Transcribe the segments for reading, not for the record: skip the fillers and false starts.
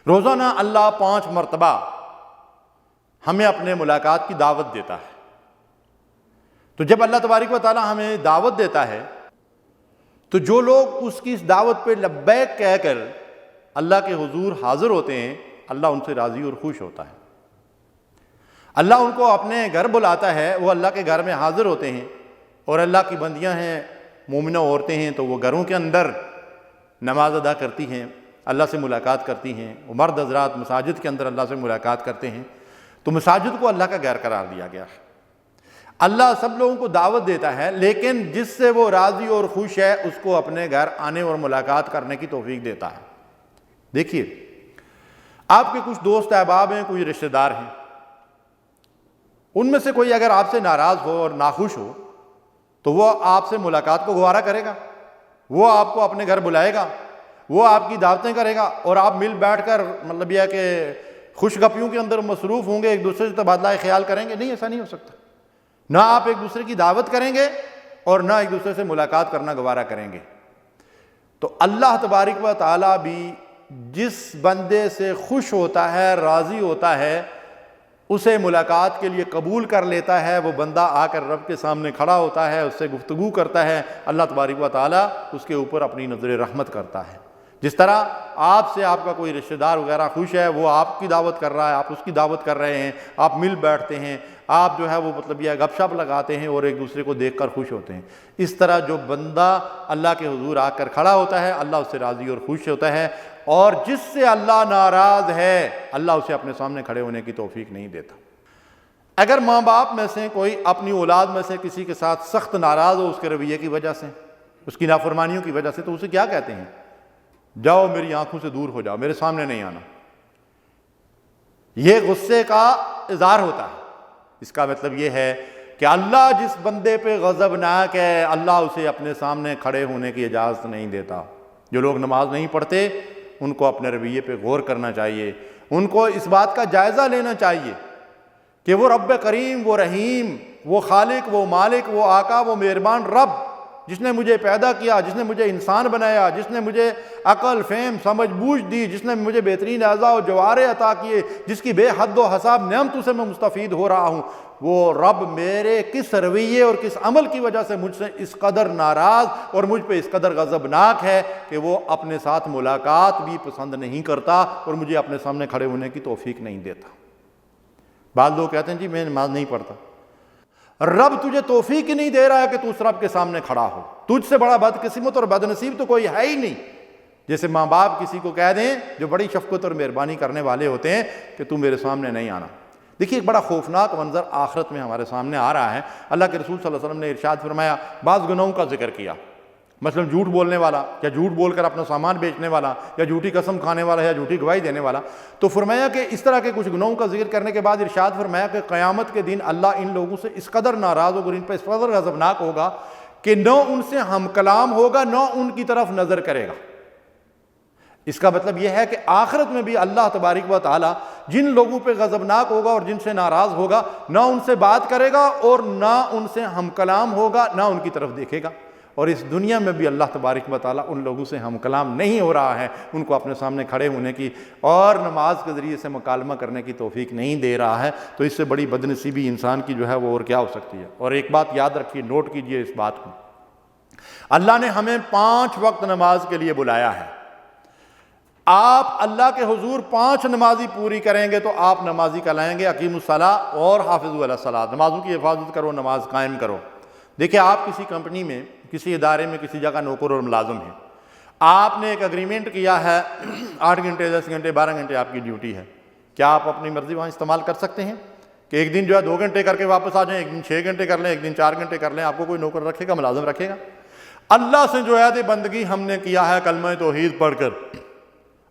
روزانہ اللہ 5 مرتبہ ہمیں اپنے ملاقات کی دعوت دیتا ہے۔ تو جب اللہ تبارک و تعالیٰ ہمیں دعوت دیتا ہے تو جو لوگ اس کی اس دعوت پہ لبیک کہہ کر اللہ کے حضور حاضر ہوتے ہیں، اللہ ان سے راضی اور خوش ہوتا ہے۔ اللہ ان کو اپنے گھر بلاتا ہے، وہ اللہ کے گھر میں حاضر ہوتے ہیں، اور اللہ کی بندیاں ہیں، مومنہ عورتیں ہیں، تو وہ گھروں کے اندر نماز ادا کرتی ہیں، اللہ سے ملاقات کرتی ہیں۔ وہ مرد حضرات مساجد کے اندر اللہ سے ملاقات کرتے ہیں۔ تو مساجد کو اللہ کا گھر قرار دیا گیا ہے۔ اللہ سب لوگوں کو دعوت دیتا ہے، لیکن جس سے وہ راضی اور خوش ہے اس کو اپنے گھر آنے اور ملاقات کرنے کی توفیق دیتا ہے۔ دیکھیے، آپ کے کچھ دوست احباب ہیں، کوئی رشتہ دار ہیں، ان میں سے کوئی اگر آپ سے ناراض ہو اور ناخوش ہو تو وہ آپ سے ملاقات کو گوارا کرے گا، وہ آپ کو اپنے گھر بلائے گا، وہ آپ کی دعوتیں کرے گا، اور آپ مل بیٹھ کر مطلب یہ کہ خوش گپیوں کے اندر مصروف ہوں گے، ایک دوسرے سے تبادلہ خیال کریں گے؟ نہیں، ایسا نہیں ہو سکتا۔ نہ آپ ایک دوسرے کی دعوت کریں گے اور نہ ایک دوسرے سے ملاقات کرنا گوارا کریں گے۔ تو اللہ تبارک و تعالیٰ بھی جس بندے سے خوش ہوتا ہے، راضی ہوتا ہے، اسے ملاقات کے لیے قبول کر لیتا ہے۔ وہ بندہ آ کر رب کے سامنے کھڑا ہوتا ہے، اس سے گفتگو کرتا ہے، اللہ تبارک و تعالیٰ اس کے اوپر اپنی نظر رحمت کرتا ہے۔ جس طرح آپ سے آپ کا کوئی رشتہ دار وغیرہ خوش ہے، وہ آپ کی دعوت کر رہا ہے، آپ اس کی دعوت کر رہے ہیں، آپ مل بیٹھتے ہیں، آپ جو ہے وہ مطلب یہ گپ شپ لگاتے ہیں اور ایک دوسرے کو دیکھ کر خوش ہوتے ہیں۔ اس طرح جو بندہ اللہ کے حضور آ کر کھڑا ہوتا ہے، اللہ اس سے راضی اور خوش ہوتا ہے، اور جس سے اللہ ناراض ہے اللہ اسے اپنے سامنے کھڑے ہونے کی توفیق نہیں دیتا۔ اگر ماں باپ میں سے کوئی اپنی اولاد میں سے کسی کے ساتھ سخت ناراض ہو اس کے رویے کی وجہ سے، اس کی نافرمانیوں کی وجہ سے، تو اسے کیا کہتے ہیں؟ جاؤ میری آنکھوں سے دور ہو جاؤ، میرے سامنے نہیں آنا۔ یہ غصے کا اظہار ہوتا ہے۔ اس کا مطلب یہ ہے کہ اللہ جس بندے پہ غضبناک ہے، اللہ اسے اپنے سامنے کھڑے ہونے کی اجازت نہیں دیتا۔ جو لوگ نماز نہیں پڑھتے ان کو اپنے رویے پہ غور کرنا چاہیے، ان کو اس بات کا جائزہ لینا چاہیے کہ وہ رب کریم، وہ رحیم، وہ خالق، وہ مالک، وہ آقا، وہ مہربان رب جس نے مجھے پیدا کیا، جس نے مجھے انسان بنایا، جس نے مجھے عقل، فہم، سمجھ بوجھ دی، جس نے مجھے بہترین اعضاء و جوارح عطا کیے، جس کی بے حد و حساب نعمتوں سے میں مستفید ہو رہا ہوں، وہ رب میرے کس رویے اور کس عمل کی وجہ سے مجھ سے اس قدر ناراض اور مجھ پہ اس قدر غضبناک ہے کہ وہ اپنے ساتھ ملاقات بھی پسند نہیں کرتا اور مجھے اپنے سامنے کھڑے ہونے کی توفیق نہیں دیتا۔ بعض لوگ کہتے ہیں جی میں نماز نہیں پڑھتا۔ رب تجھے توفیق ہی نہیں دے رہا ہے کہ تو اس رب کے سامنے کھڑا ہو۔ تجھ سے بڑا بدقسمت اور بدنصیب تو کوئی ہے ہی نہیں۔ جیسے ماں باپ کسی کو کہہ دیں جو بڑی شفقت اور مہربانی کرنے والے ہوتے ہیں کہ تو میرے سامنے نہیں آنا۔ دیکھیے ایک بڑا خوفناک منظر آخرت میں ہمارے سامنے آ رہا ہے۔ اللہ کے رسول صلی اللہ علیہ وسلم نے ارشاد فرمایا، بعض گناہوں کا ذکر کیا، مثلا جھوٹ بولنے والا، یا جھوٹ بول کر اپنا سامان بیچنے والا، یا جھوٹی قسم کھانے والا، یا جھوٹی گواہی دینے والا۔ تو فرمایا کہ اس طرح کے کچھ گناہوں کا ذکر کرنے کے بعد ارشاد فرمایا کہ قیامت کے دن اللہ ان لوگوں سے اس قدر ناراض ہوگا، ان پر اس قدر غضبناک ہوگا کہ نہ ان سے ہم کلام ہوگا، نہ ان کی طرف نظر کرے گا۔ اس کا مطلب یہ ہے کہ آخرت میں بھی اللہ تبارک و تعالیٰ جن لوگوں پہ غضبناک ہوگا اور جن سے ناراض ہوگا، نہ ان سے بات کرے گا اور نہ ان سے ہم کلام ہوگا، نہ ان کی طرف دیکھے گا۔ اور اس دنیا میں بھی اللہ تبارک و تعالیٰ ان لوگوں سے ہم کلام نہیں ہو رہا ہے، ان کو اپنے سامنے کھڑے ہونے کی اور نماز کے ذریعے سے مکالمہ کرنے کی توفیق نہیں دے رہا ہے۔ تو اس سے بڑی بدنصیبی انسان کی جو ہے وہ اور کیا ہو سکتی ہے۔ اور ایک بات یاد رکھیے، نوٹ کیجئے اس بات کو، اللہ نے ہمیں 5 وقت نماز کے لیے بلایا ہے۔ آپ اللہ کے حضور 5 نمازی پوری کریں گے تو آپ نمازی کہلائیں گے۔ اقیموا الصلاۃ اور حافظوا علی الصلاۃ، نمازوں کی حفاظت کرو، نماز قائم کرو۔ دیکھیں آپ کسی کمپنی میں، کسی ادارے میں، کسی جگہ نوکر اور ملازم ہیں، آپ نے ایک اگریمنٹ کیا ہے 8 گھنٹے، 10 گھنٹے، 12 گھنٹے آپ کی ڈیوٹی ہے۔ کیا آپ اپنی مرضی وہاں استعمال کر سکتے ہیں کہ ایک دن جو ہے 2 گھنٹے کر کے واپس آ جائیں، ایک دن 6 گھنٹے کر لیں، ایک دن 4 گھنٹے کر لیں؟ آپ کو کوئی نوکر رکھے گا، ملازم رکھے گا؟ اللہ سے جو ہے بندگی ہم نے کیا ہے کلمہ توحید پڑھ کر،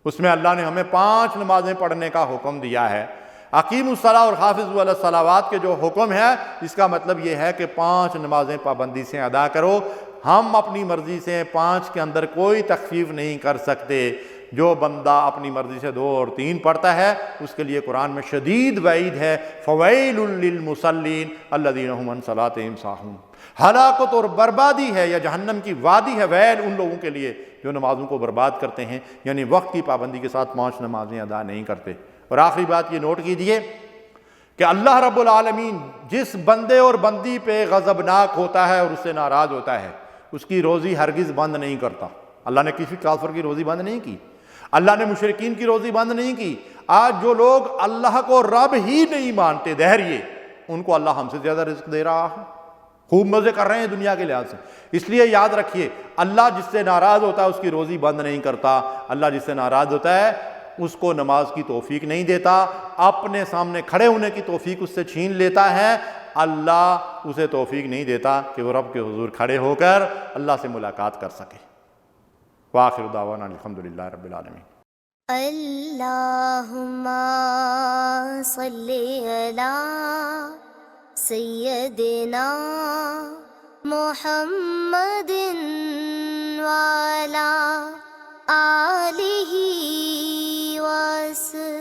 اس میں اللہ نے ہمیں 5 نمازیں پڑھنے کا حکم دیا ہے۔ اقیموا الصلاۃ اور حافظوا علی الصلوات کے جو حکم ہے، اس کا مطلب یہ ہے کہ 5 نمازیں پابندی سے ادا کرو۔ ہم اپنی مرضی سے 5 کے اندر کوئی تخفیف نہیں کر سکتے۔ جو بندہ اپنی مرضی سے 2 اور 3 پڑھتا ہے اس کے لیے قرآن میں شدید وعید ہے، فویل للمصلین الذین هم عن صلاتهم ساہون۔ ہلاکت اور بربادی ہے یا جہنم کی وادی ہے، ویل ان لوگوں کے لیے جو نمازوں کو برباد کرتے ہیں، یعنی وقت کی پابندی کے ساتھ 5 نمازیں ادا نہیں کرتے۔ اور آخری بات یہ نوٹ کیجئے کہ اللہ رب العالمین جس بندے اور بندی پہ غضبناک ہوتا ہے اور اس سے ناراض ہوتا ہے، اس کی روزی ہرگز بند نہیں کرتا۔ اللہ نے کسی کافر کی روزی بند نہیں کی، اللہ نے مشرکین کی روزی بند نہیں کی۔ آج جو لوگ اللہ کو رب ہی نہیں مانتے، دہریے، ان کو اللہ ہم سے زیادہ رزق دے رہا ہے، خوب مزے کر رہے ہیں دنیا کے لحاظ سے۔ اس لیے یاد رکھیے، اللہ جس سے ناراض ہوتا ہے اس کی روزی بند نہیں کرتا، اللہ جس سے ناراض ہوتا ہے اس کو نماز کی توفیق نہیں دیتا، اپنے سامنے کھڑے ہونے کی توفیق اس سے چھین لیتا ہے، اللہ اسے توفیق نہیں دیتا کہ وہ رب کے حضور کھڑے ہو کر اللہ سے ملاقات کر سکے۔ وآخر دعوانا الحمدللہ رب العالمین۔ اللہم صلی علی سیدنا محمد وعلی آلہ وصحبہ